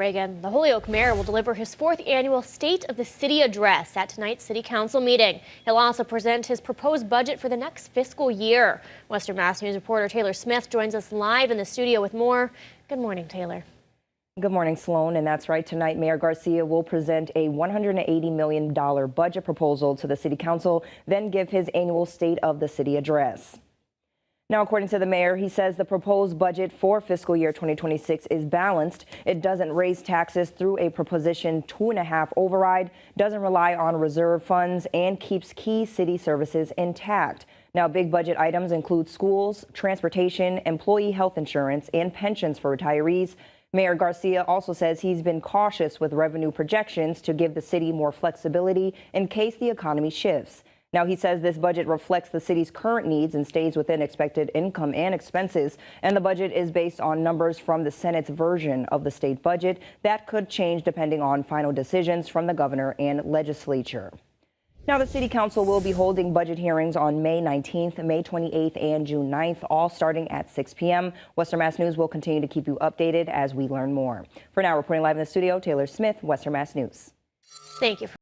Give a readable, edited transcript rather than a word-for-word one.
Reagan, the Holyoke mayor will deliver his fourth annual State of the City address at tonight's city council meeting. He'll also present his proposed budget for the next fiscal year. Western Mass News reporter Taylor Smith joins us live in the studio with more. Good morning, Taylor. Good morning, Sloan. And that's right. Tonight, Mayor Garcia will present a $180 million budget proposal to the city council, then give his annual State of the City address. Now, according to the mayor, he says the proposed budget for fiscal year 2026 is balanced. It doesn't raise taxes through a proposition 2.5 override, doesn't rely on reserve funds, and keeps key city services intact. Now, big budget items include schools, transportation, employee health insurance, and pensions for retirees. Mayor Garcia also says he's been cautious with revenue projections to give the city more flexibility in case the economy shifts. Now, he says this budget reflects the city's current needs and stays within expected income and expenses. And the budget is based on numbers from the Senate's version of the state budget that could change depending on final decisions from the governor and legislature. Now, the city council will be holding budget hearings on May 19th, May 28th, and June 9th, all starting at 6 p.m. Western Mass News will continue to keep you updated as we learn more. For now, reporting live in the studio, Taylor Smith, Western Mass News. Thank you.